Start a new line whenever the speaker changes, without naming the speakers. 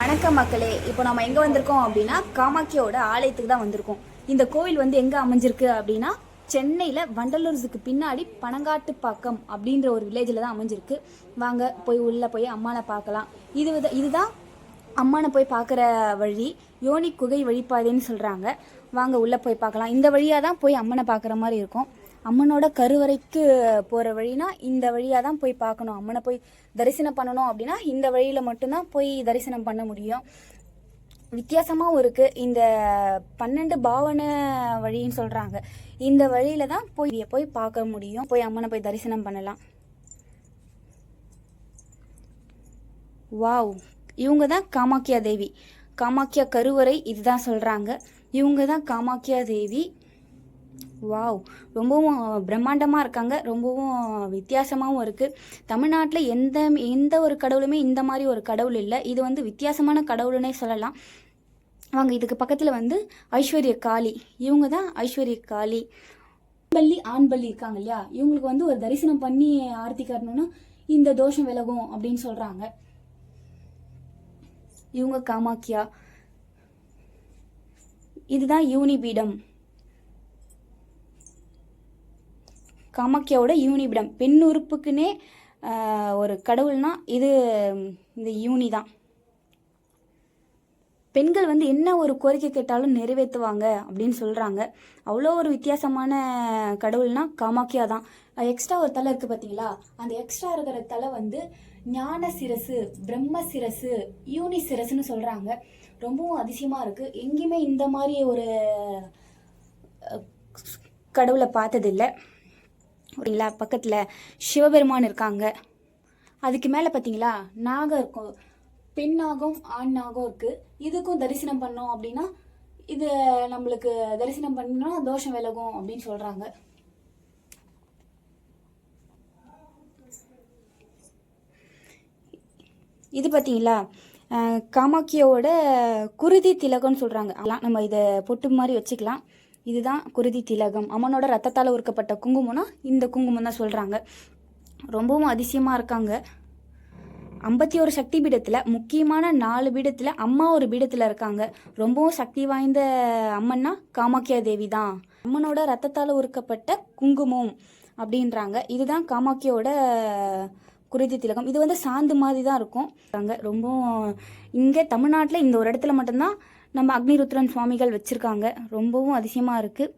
வணக்கம் மக்களே. இப்போ நம்ம எங்கே வந்திருக்கோம் அப்படின்னா காமாக்கியோட ஆலயத்துக்கு தான் வந்திருக்கோம். இந்த கோவில் வந்து எங்கே அமைஞ்சிருக்கு அப்படின்னா சென்னையில் வண்டலூர்ஸுக்கு பின்னாடி பனங்காட்டுப்பாக்கம் அப்படின்ற ஒரு வில்லேஜில் தான் அமைஞ்சிருக்கு. வாங்க போய் உள்ளே போய் அம்மானை பார்க்கலாம். இதுதான் அம்மானை போய் பார்க்குற வழி. யோனி குகை வழிபாதைன்னு சொல்கிறாங்க. வாங்க உள்ளே போய் பார்க்கலாம். இந்த வழியாக தான் போய் அம்மனை பார்க்குற மாதிரி இருக்கும். அம்மனோட கருவறைக்கு போகிற வழினா இந்த வழியாக தான் போய் பார்க்கணும். அம்மனை போய் தரிசனம் பண்ணணும் அப்படின்னா இந்த வழியில் மட்டும்தான் போய் தரிசனம் பண்ண முடியும். வித்தியாசமாகவும் இருக்குது. இந்த 12 பாவன வழின்னு சொல்கிறாங்க. இந்த வழியில் தான் போய் பார்க்க முடியும். போய் அம்மனை போய் தரிசனம் பண்ணலாம். வாவ், இவங்க தான் காமாக்கியா தேவி. காமாக்கியா கருவறை இதுதான் சொல்கிறாங்க. இவங்க தான் காமாக்கியா தேவி. வாவ், ரொம்பவும் பிரம்மாண்டமாக இருக்காங்க. ரொம்பவும் வித்தியாசமாகவும் இருக்குது. தமிழ்நாட்டில் எந்த ஒரு கடவுளுமே இந்த மாதிரி ஒரு கடவுள் இல்லை. இது வந்து வித்தியாசமான கடவுளுன்னே சொல்லலாம். வாங்க, இதுக்கு பக்கத்தில் வந்து ஐஸ்வர்ய காளி. இவங்க தான் ஐஸ்வர்ய காளி. பள்ளி ஆண் பள்ளி இருக்காங்க இல்லையா, இவங்களுக்கு வந்து ஒரு தரிசனம் பண்ணி ஆர்த்தி காட்டணும்னா இந்த தோஷம் விலகும் அப்படின்னு சொல்கிறாங்க. இவங்க காமாக்கியா. இதுதான் யூனிபீடம். காமாக்கியாவோட யூனிபீடம். பெண் உறுப்புக்குன்னே ஒரு கடவுள்னா இது இந்த யூனி தான். பெண்கள் வந்து என்ன ஒரு கோரிக்கை கேட்டாலும் நிறைவேற்றுவாங்க அப்படின்னு சொல்கிறாங்க. அவ்வளோ ஒரு வித்தியாசமான கடவுள்னா காமாக்கியா தான். எக்ஸ்ட்ரா ஒரு தலை இருக்குது பார்த்தீங்களா, அந்த எக்ஸ்ட்ரா இருக்கிற தலை வந்து ஞான சிரசு, பிரம்ம சிரசு, யூனி சிரசுன்னு சொல்கிறாங்க. ரொம்பவும் அதிசயமாக இருக்குது. எங்கேயுமே இந்த மாதிரி ஒரு கடவுளை பார்த்ததில்லை. ஓகேங்களா. பக்கத்தில் சிவபெருமான் இருக்காங்க. அதுக்கு மேலே பார்த்தீங்களா நாகம் இருக்கும். பெண் நாகம் ஆண் நாகம் இருக்குது. இதுக்கும் தரிசனம் பண்ணோம் அப்படின்னா இது நம்மளுக்கு தரிசனம் பண்ணோம்னா தோஷம் விலகும் அப்படின்னு சொல்கிறாங்க. இது பார்த்தீங்களா காமாக்கியோட குருதி திலகம்னு சொல்கிறாங்க. நம்ம இதை பொட்டு மாதிரி வச்சுக்கலாம். இதுதான் குருதி திலகம். அம்மனோட ரத்தத்தால் உருக்கப்பட்ட குங்குமம்னா இந்த குங்குமம் தான் சொல்கிறாங்க. ரொம்பவும் அதிசயமாக இருக்காங்க. 51 சக்தி பீடத்தில் முக்கியமான 4 பீடத்தில் அம்மா ஒரு பீடத்தில் இருக்காங்க. ரொம்பவும் சக்தி வாய்ந்த அம்மன்னா காமாக்கியா தேவி தான். அம்மனோட ரத்தத்தால் உருக்கப்பட்ட குங்குமம் அப்படின்றாங்க. இதுதான் காமாக்கியோட குருதி திலகம். இது வந்து சாந்து மாதிரி தான் இருக்கும். ரொம்பவும் இங்கே தமிழ்நாட்டில் இந்த ஒரு இடத்துல மட்டும்தான் நம்ம அக்னிருத்ரன் சுவாமிகள் வச்சுருக்காங்க. ரொம்பவும் அதிசயமாக இருக்குது.